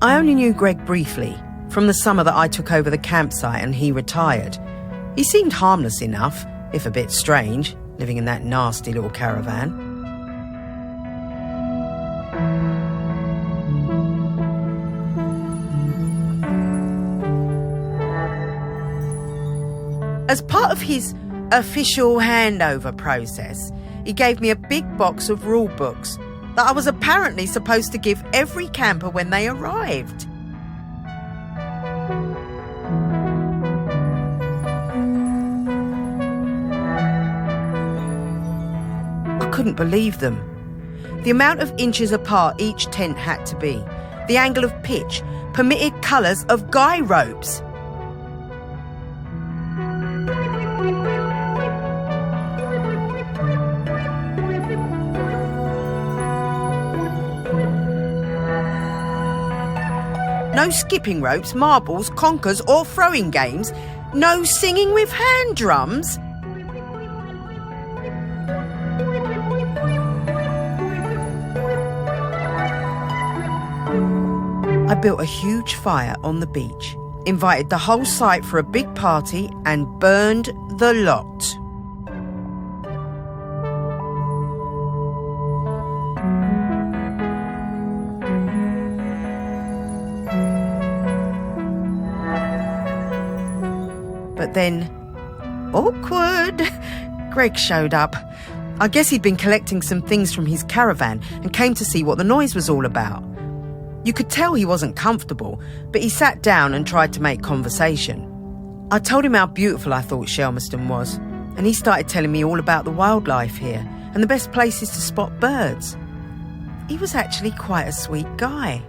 I only knew Greg briefly, from the summer that I took over the campsite and he retired. He seemed harmless enough, if a bit strange, living in that nasty little caravan. As part of his official handover process, he gave me a big box of rule books that I was apparently supposed to give every camper when they arrived. I couldn't believe them. The amount of inches apart each tent had to be, the angle of pitch, permitted colours of guy ropes. No skipping ropes, marbles, conkers or throwing games. No singing with hand drums. I built a huge fire on the beach, invited the whole site for a big party and burned the lot. But then, awkward, Greg showed up. I guess he'd been collecting some things from his caravan and came to see what the noise was all about. You could tell he wasn't comfortable, but he sat down and tried to make conversation. I told him how beautiful I thought Shelmerston was, and he started telling me all about the wildlife here and the best places to spot birds. He was actually quite a sweet guy.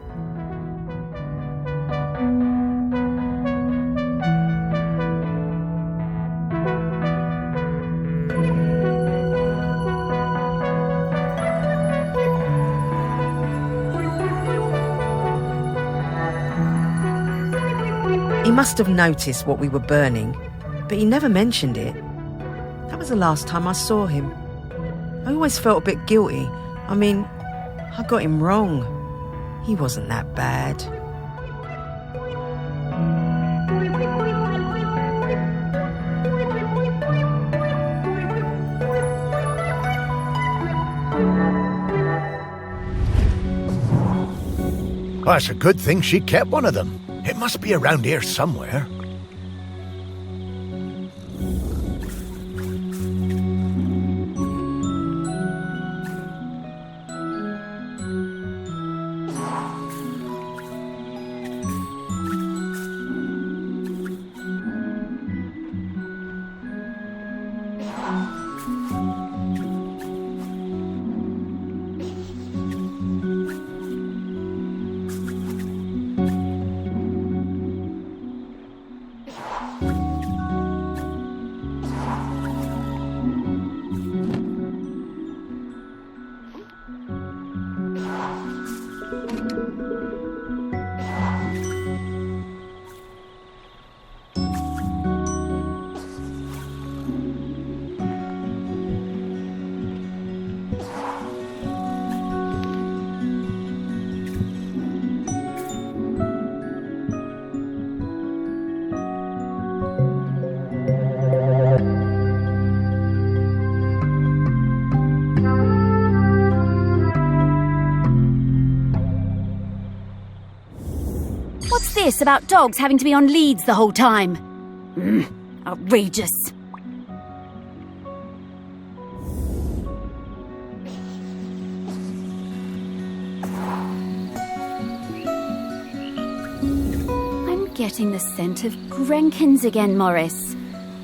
He must have noticed what we were burning, but he never mentioned it. That was the last time I saw him. I always felt a bit guilty. I mean, I got him wrong. He wasn't that bad. Well, it's a good thing she kept one of them. It must be around here somewhere. What's this about dogs having to be on leads the whole time? Outrageous. I'm getting the scent of Grenkins again, Morris.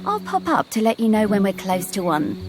I'll pop up to let you know when we're close to one.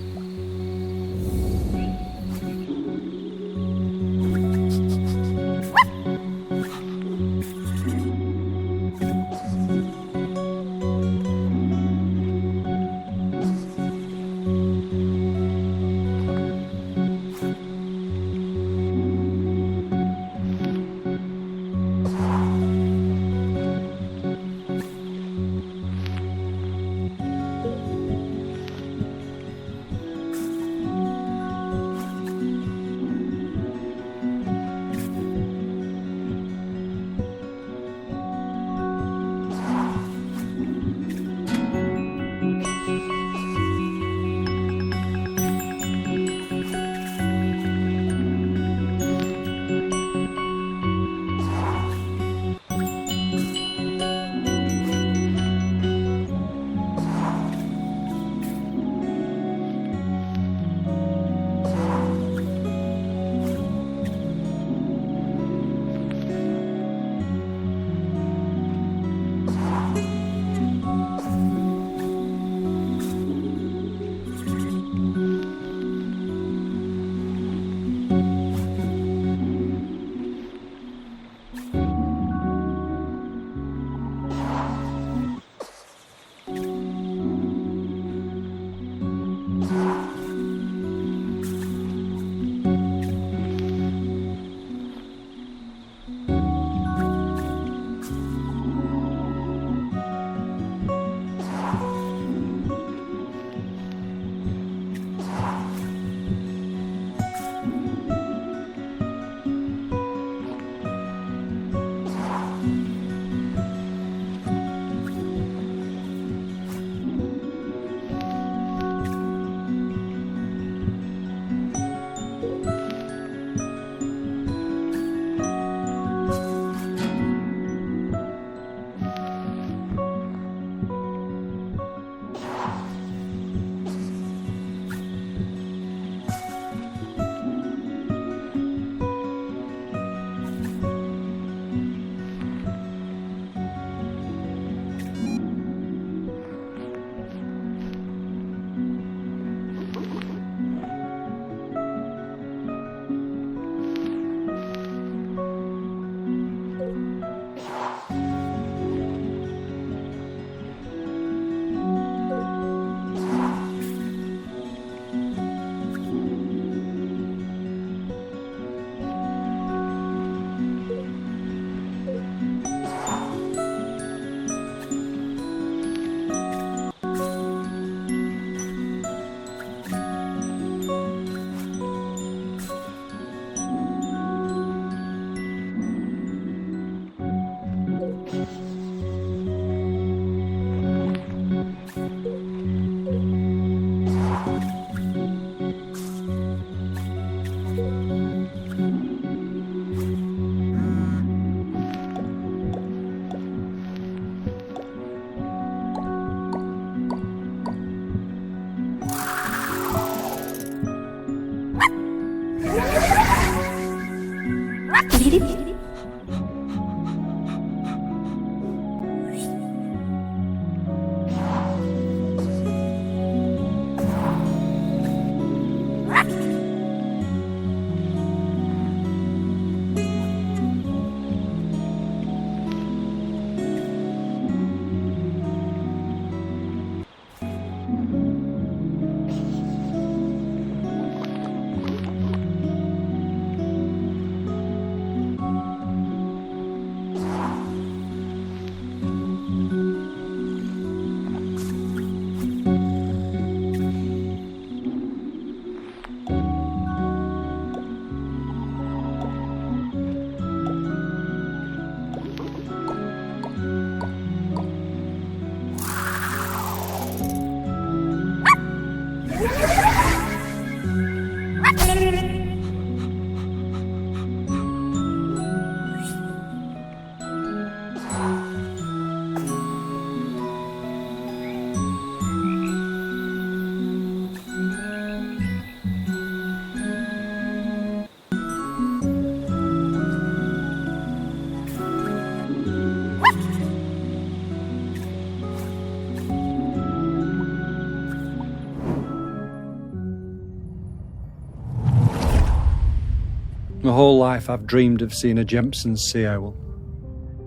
My whole life I've dreamed of seeing a Jempson's sea owl.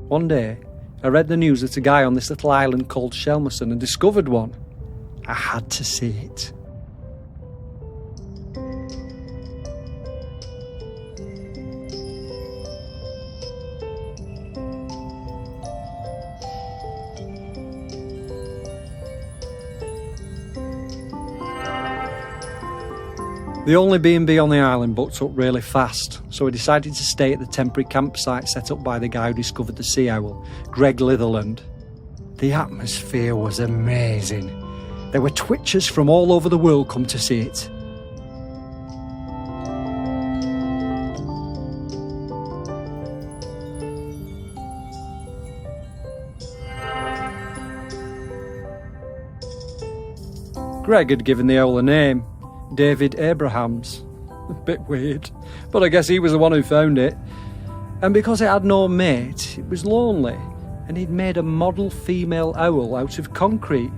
One day, I read the news that a guy on this little island called Shelmerston had discovered one. I had to see it. The only B&B on the island booked up really fast, so we decided to stay at the temporary campsite set up by the guy who discovered the sea owl, Greg Litherland. The atmosphere was amazing. There were twitchers from all over the world come to see it. Greg had given the owl a name, David Abrahams. A bit weird, but I guess he was the one who found it. And because it had no mate, it was lonely, and he'd made a model female owl out of concrete.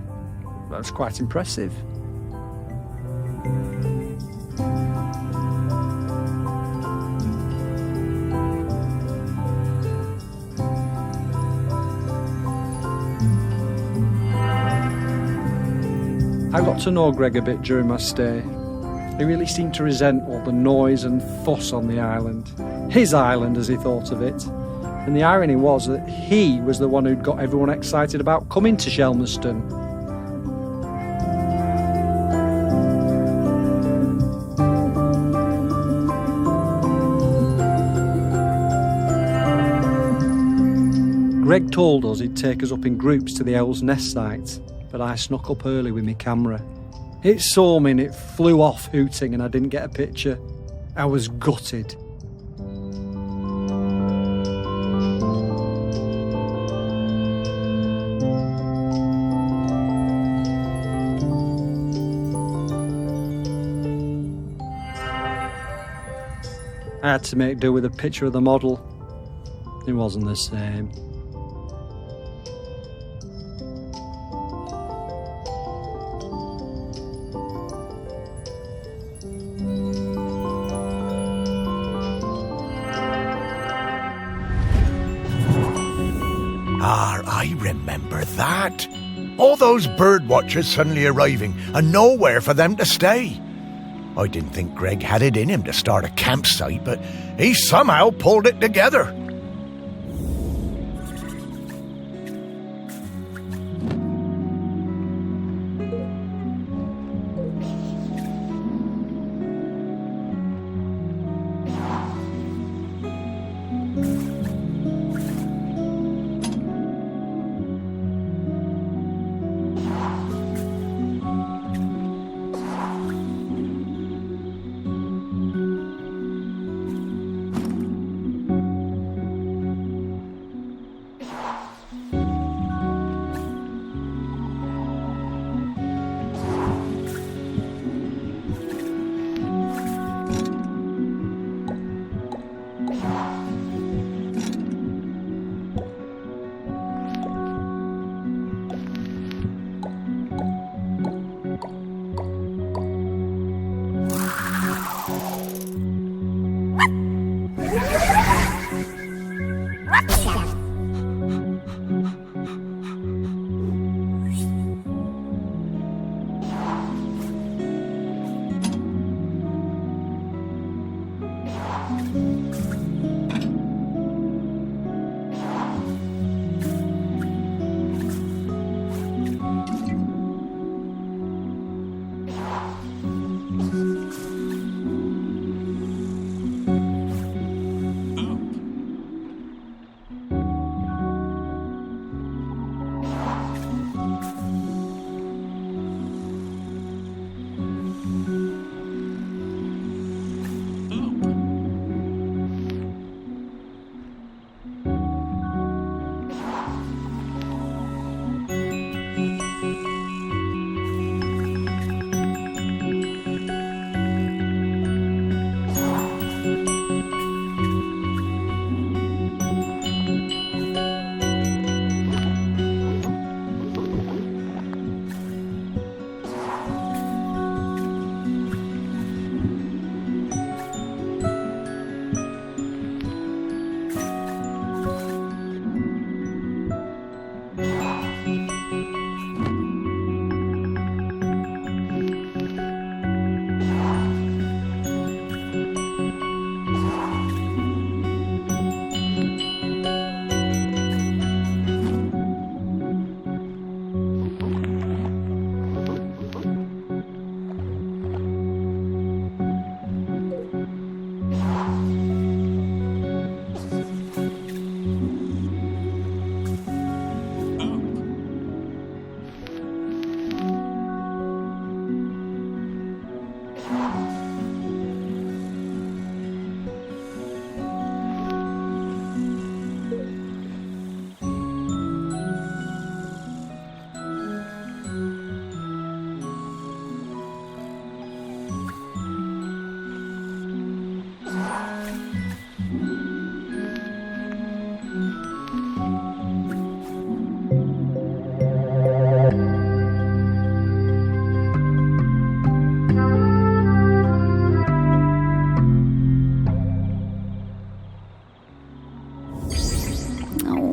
That was quite impressive. I got to know Greg a bit during my stay. He really seemed to resent all the noise and fuss on the island. His island, as he thought of it. And the irony was that he was the one who'd got everyone excited about coming to Shelmerston. Greg told us he'd take us up in groups to the owl's nest site, but I snuck up early with my camera. It saw me and it flew off hooting and I didn't get a picture. I was gutted. I had to make do with a picture of the model. It wasn't the same. I remember that. All those bird watchers suddenly arriving and nowhere for them to stay. I didn't think Greg had it in him to start a campsite, but he somehow pulled it together.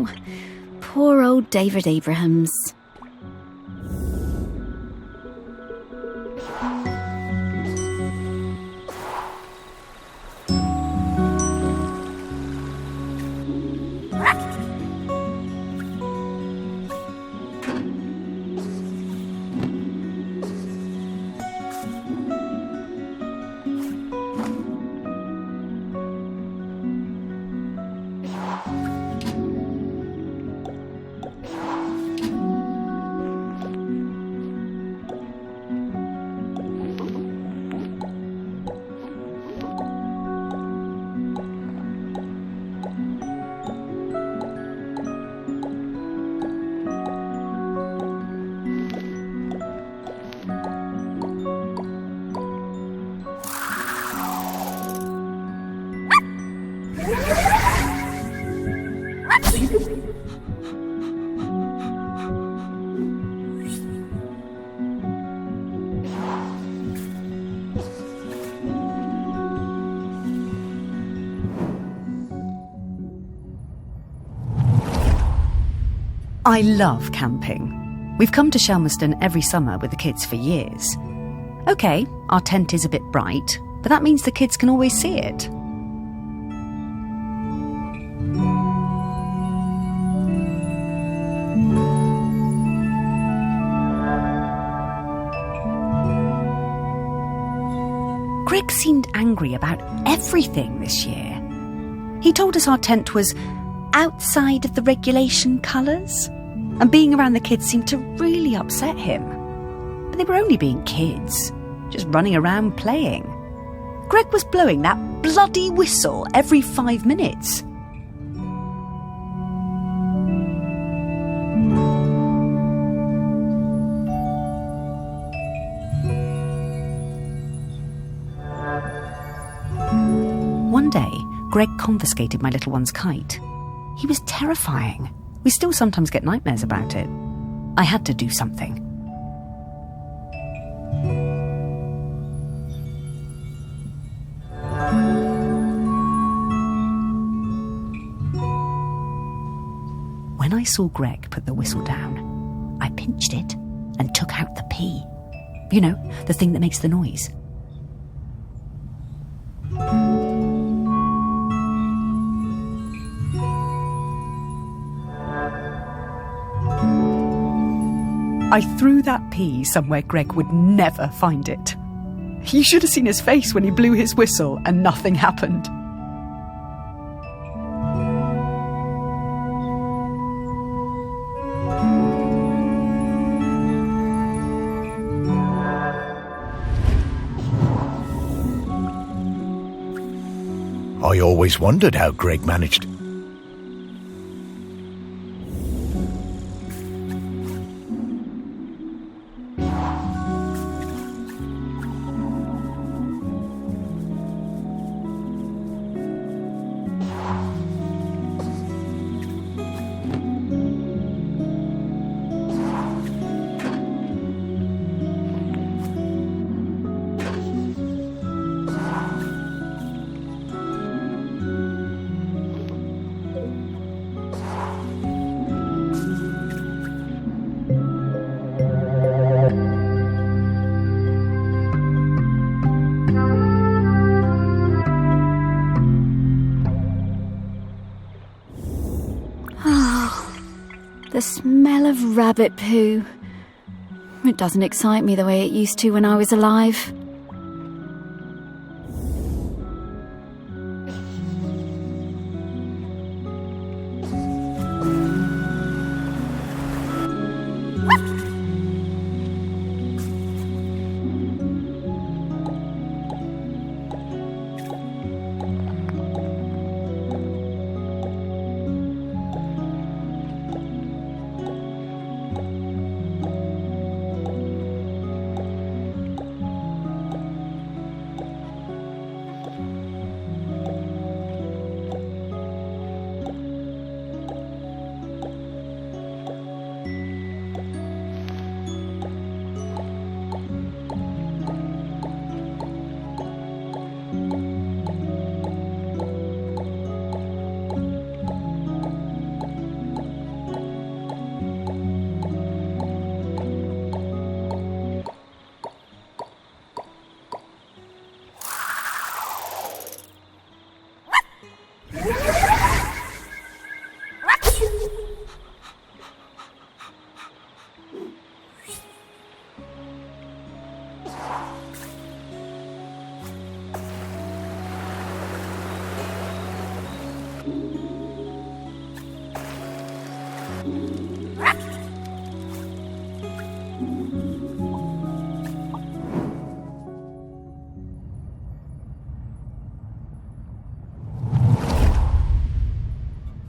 Oh, poor old David Abrahams. I love camping. We've come to Shelmerston every summer with the kids for years. OK, our tent is a bit bright, but that means the kids can always see it. Greg seemed angry about everything this year. He told us our tent was outside of the regulation colours, and being around the kids seemed to really upset him. But they were only being kids, just running around playing. Greg was blowing that bloody whistle every 5 minutes. One day, Greg confiscated my little one's kite. He was terrifying. We still sometimes get nightmares about it. I had to do something. When I saw Greg put the whistle down, I pinched it and took out the P. You know, the thing that makes the noise. I threw that pea somewhere Greg would never find it. You should have seen his face when he blew his whistle and nothing happened. I always wondered how Greg managed. The smell of rabbit poo. It doesn't excite me the way it used to when I was alive.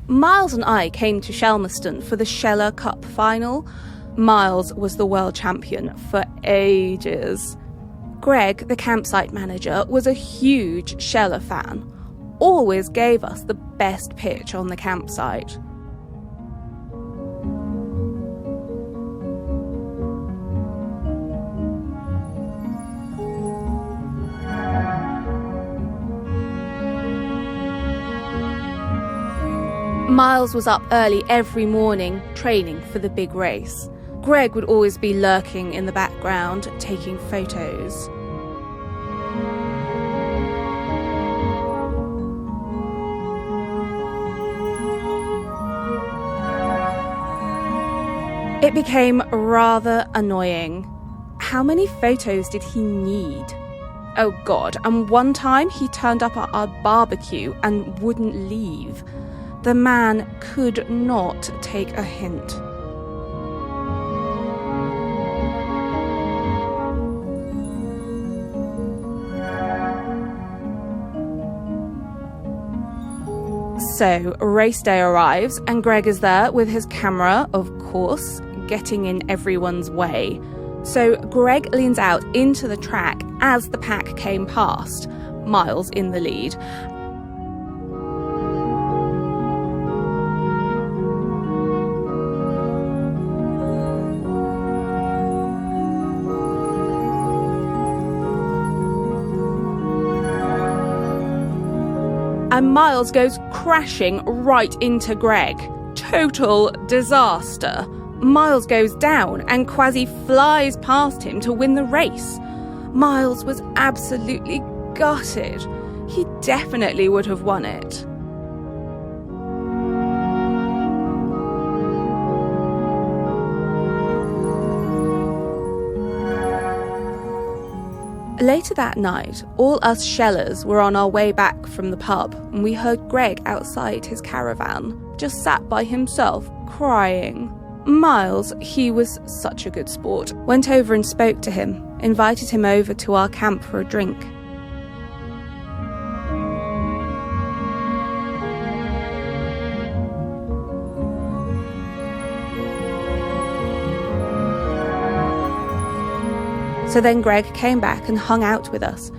Miles and I came to Shelmerston for the Sheller Cup final. Miles was the world champion for ages. Greg, the campsite manager, was a huge Sheller fan. Always gave us the best pitch on the campsite. Miles was up early every morning, training for the big race. Greg would always be lurking in the background, taking photos. It became rather annoying. How many photos did he need? Oh God, and one time he turned up at our barbecue and wouldn't leave. The man could not take a hint. So, race day arrives and Greg is there with his camera, of course, getting in everyone's way. So Greg leans out into the track as the pack came past, Miles in the lead. And Miles goes crashing right into Greg. Total disaster. Miles goes down and Kwasi flies past him to win the race. Miles was absolutely gutted. He definitely would have won it. Later that night, all us Shellers were on our way back from the pub and we heard Greg outside his caravan, just sat by himself, crying. Miles, he was such a good sport, went over and spoke to him, invited him over to our camp for a drink. So then Greg came back and hung out with us,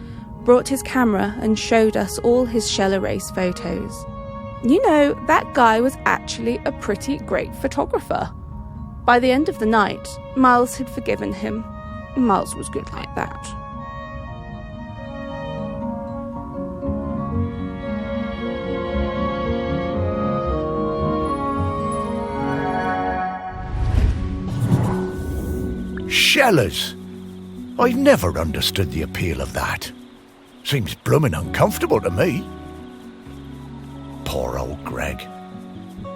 brought his camera and showed us all his Sheller race photos. You know, that guy was actually a pretty great photographer. By the end of the night, Miles had forgiven him. Miles was good like that. Shellers! I've never understood the appeal of that. Seems bloomin' uncomfortable to me. Poor old Greg.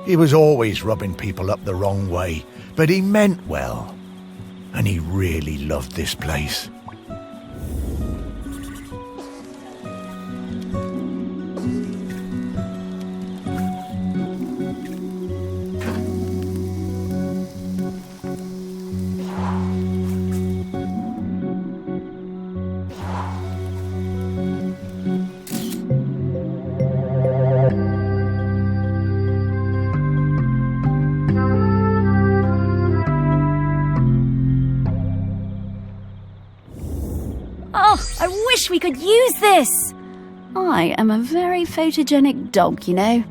He was always rubbing people up the wrong way, but he meant well. And he really loved this place. We could use this. I am a very photogenic dog, you know.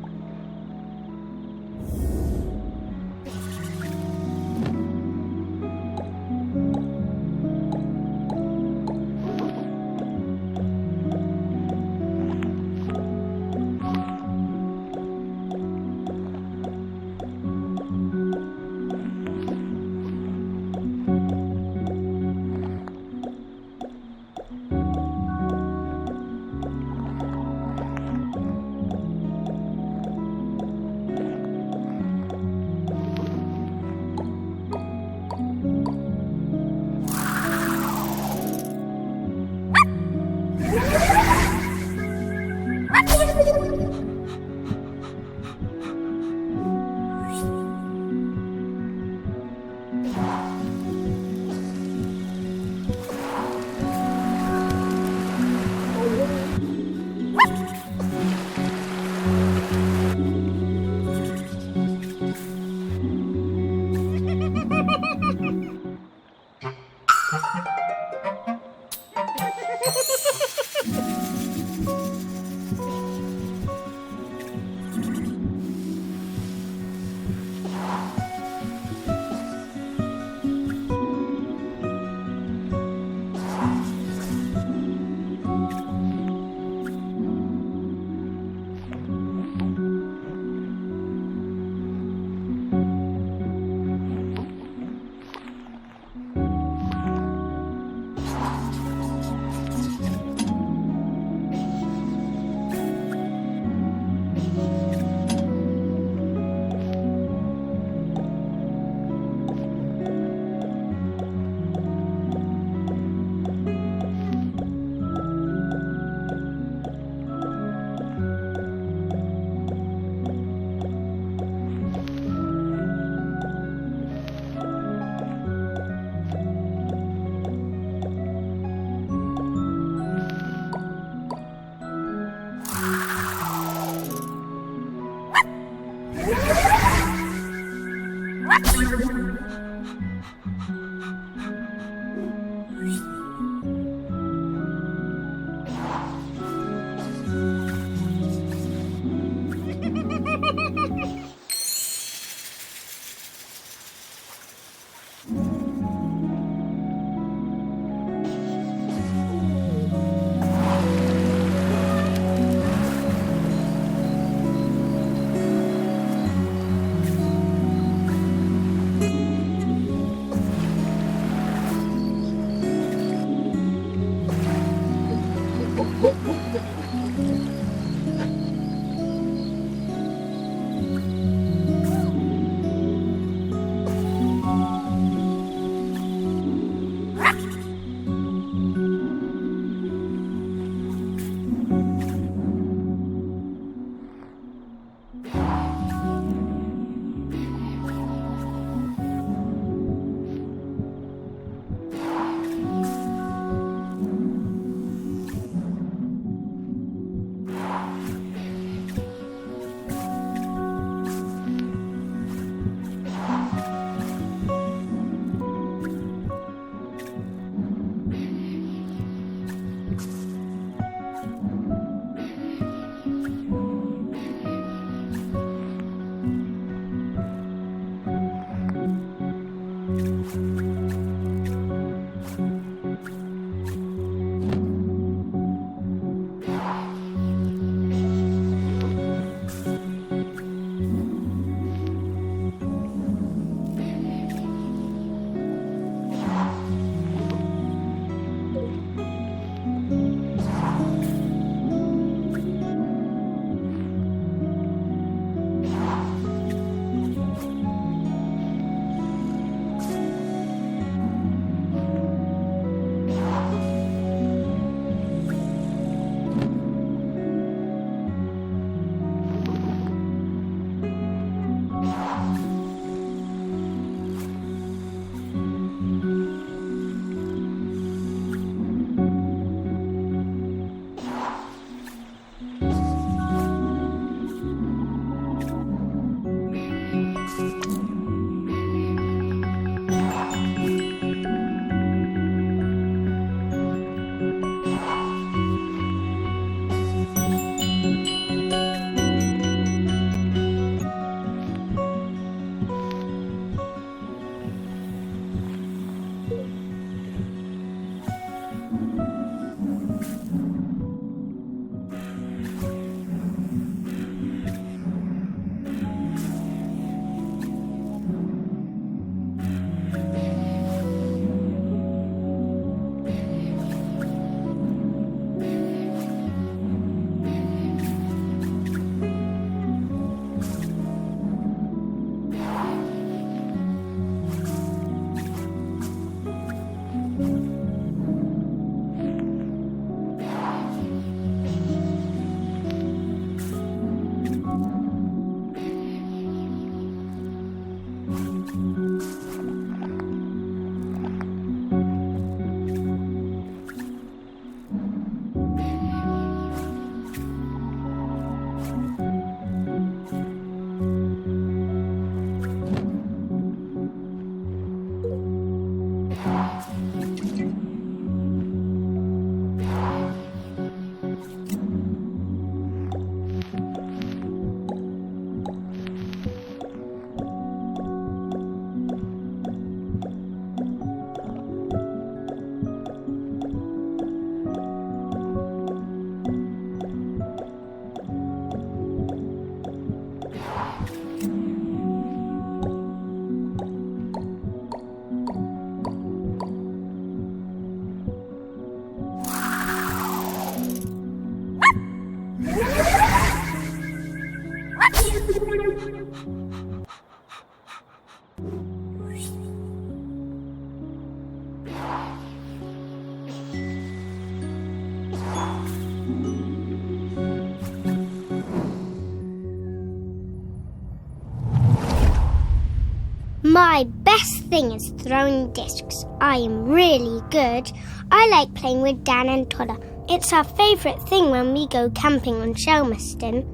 My best thing is throwing discs. I am really good. I like playing with Dan and Toddler. It's our favourite thing when we go camping on Shelmerston.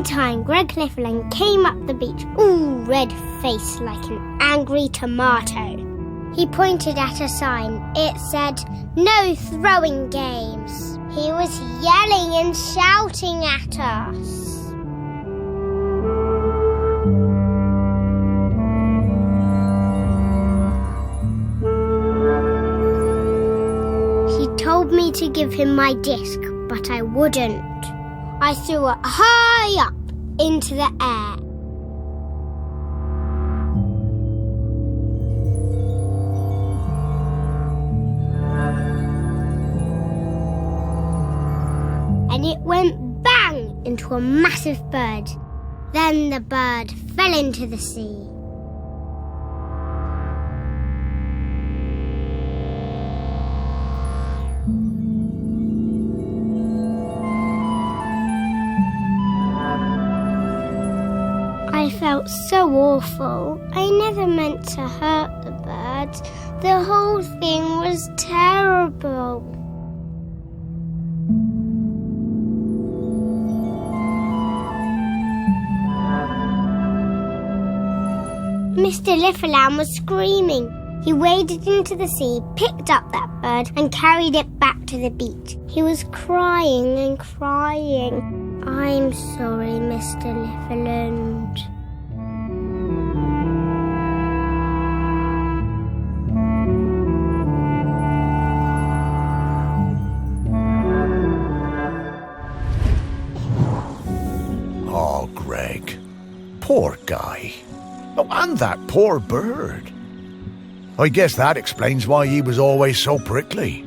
time, Greg Clifferland came up the beach, all red-faced like an angry tomato. He pointed at a sign. It said, "No throwing games." He was yelling and shouting at us. He told me to give him my disc, but I wouldn't. I threw it high up into the air. And it went bang into a massive bird. Then the bird fell into the sea. I felt so awful. I never meant to hurt the birds. The whole thing was terrible. Mr. Lifferland was screaming. He waded into the sea, picked up that bird, and carried it back to the beach. He was crying and crying. "I'm sorry, Mr. Lifferland." Oh, Greg. Poor guy. Oh, and that poor bird. I guess that explains why he was always so prickly.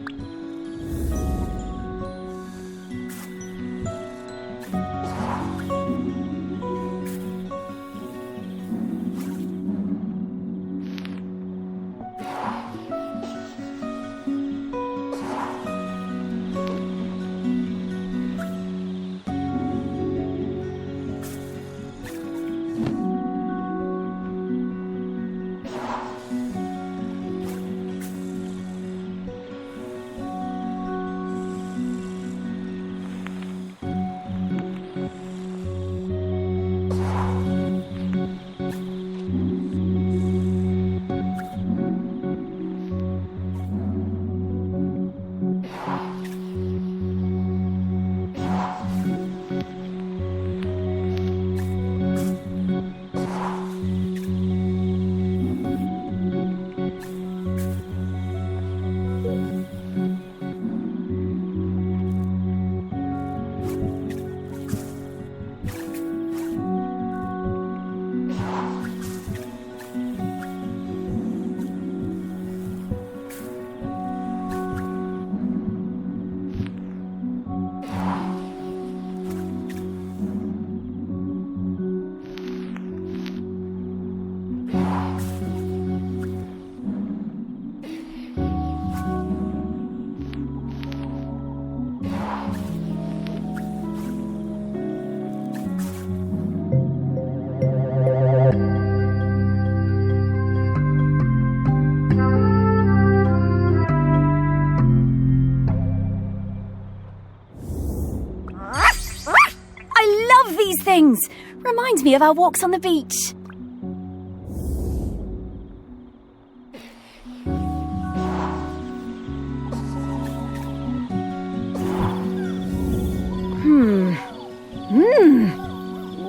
Things. Reminds me of our walks on the beach.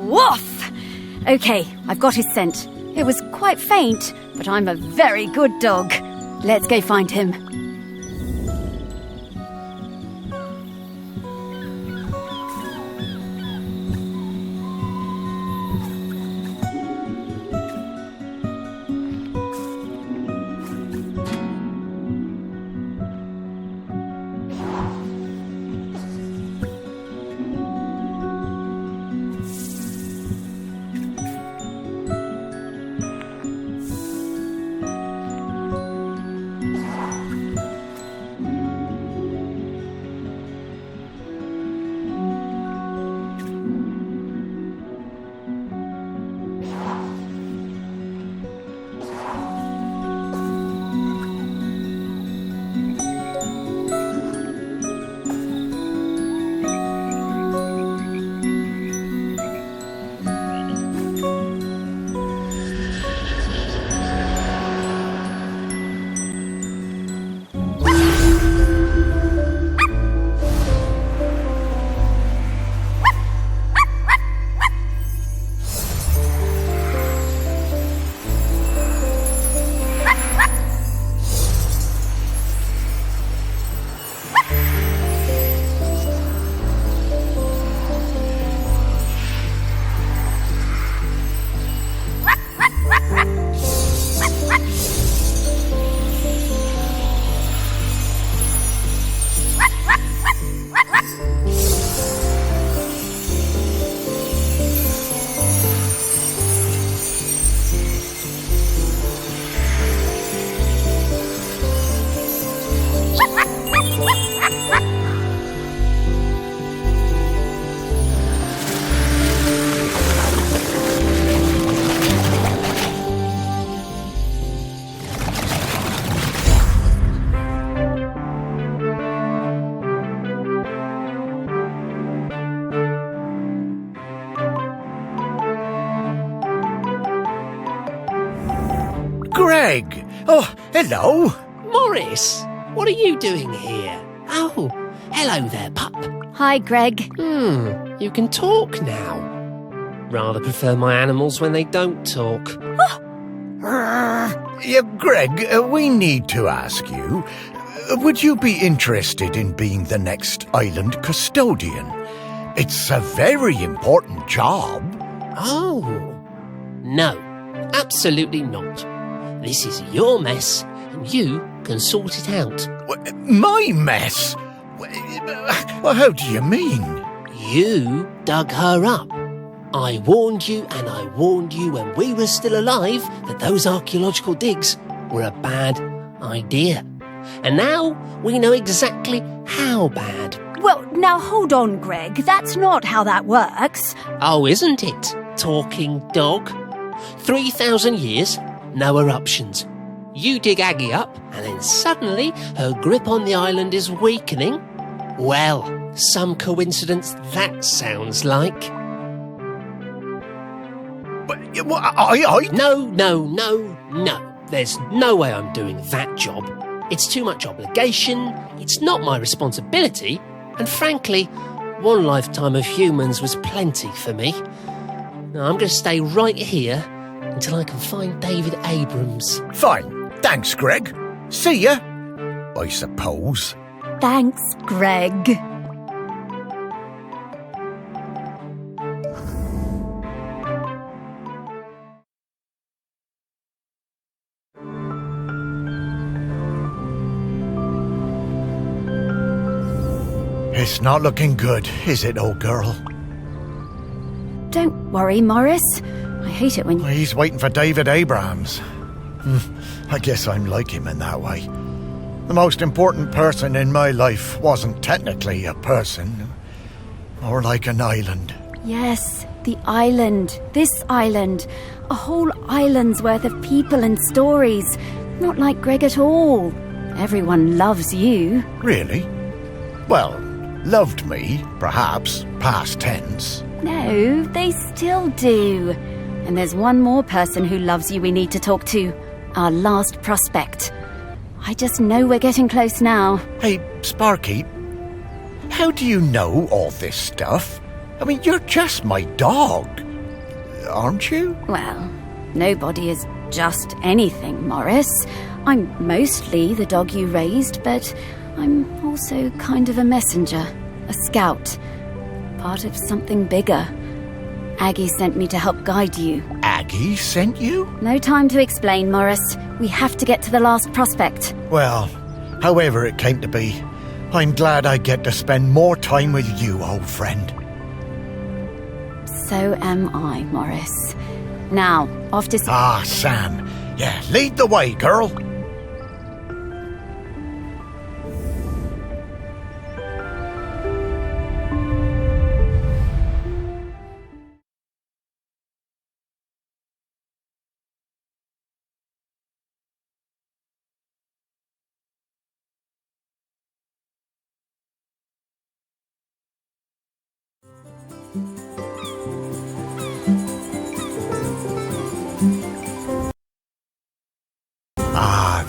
Woof! Okay, I've got his scent. It was quite faint, but I'm a very good dog. Let's go find him. Hello. Morris, what are you doing here? Oh, hello there, pup. Hi, Greg. You can talk now. Rather prefer my animals when they don't talk. Yeah, Greg, we need to ask you, would you be interested in being the next island custodian? It's a very important job. Oh, no, absolutely not. This is your mess, and you can sort it out. My mess? Well, how do you mean? You dug her up. I warned you, and I warned you when we were still alive that those archaeological digs were a bad idea. And now we know exactly how bad. Well, now hold on, Greg. That's not how that works. Oh, isn't it, talking dog? 3,000 years, no eruptions. You dig Aggie up, and then suddenly her grip on the island is weakening. Well, some coincidence that sounds like. No. There's no way I'm doing that job. It's too much obligation, it's not my responsibility, and frankly, one lifetime of humans was plenty for me. Now, I'm going to stay right here until I can find David Abrams. Fine. Thanks, Greg. See ya, I suppose. Thanks, Greg. It's not looking good, is it, old girl? Don't worry, Morris. I hate it when you... He's waiting for David Abrams. I guess I'm like him in that way. The most important person in my life wasn't technically a person, more like an island. Yes, the island. This island. A whole island's worth of people and stories. Not like Greg at all. Everyone loves you. Really? Well, loved me, perhaps, past tense. No, they still do. And there's one more person who loves you we need to talk to. Our last prospect. I just know we're getting close now. Hey, Sparky, how do you know all this stuff? I mean, you're just my dog, aren't you? Well, nobody is just anything, Morris. I'm mostly the dog you raised, but I'm also kind of a messenger, a scout, part of something bigger. Aggie sent me to help guide you. Aggie sent you? No time to explain, Morris. We have to get to the last prospect. Well, however it came to be, I'm glad I get to spend more time with you, old friend. So am I, Morris. Now, off to... Ah, Sam. Yeah, lead the way, girl.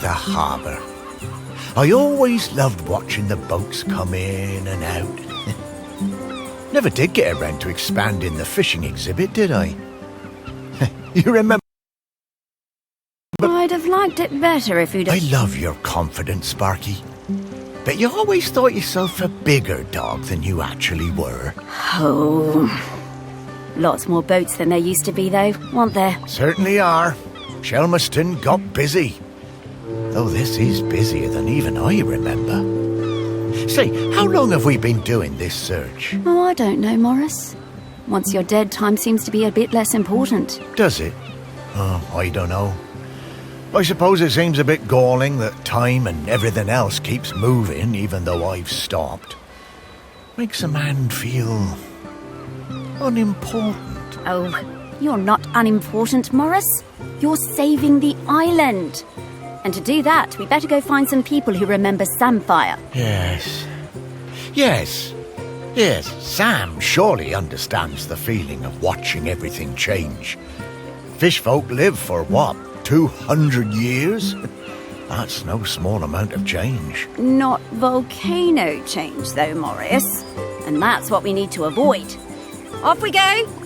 The harbour. I always loved watching the boats come in and out. Never did get around to expanding the fishing exhibit, did I? You remember? I'd have liked it better if you'd... I love your confidence, Sparky. But you always thought yourself a bigger dog than you actually were. Oh. Lots more boats than there used to be, though, weren't there? Certainly are. Shelmerston got busy. Though this is busier than even I remember. Say, how long have we been doing this search? Oh, I don't know, Morris. Once you're dead, time seems to be a bit less important. Does it? Oh, I don't know. I suppose it seems a bit galling that time and everything else keeps moving even though I've stopped. Makes a man feel... unimportant. Oh, you're not unimportant, Morris. You're saving the island. And to do that, we better go find some people who remember Samfire. Yes, Sam surely understands the feeling of watching everything change. Fish folk live for, what, 200 years? That's no small amount of change. Not volcano change, though, Morris. And that's what we need to avoid. Off we go!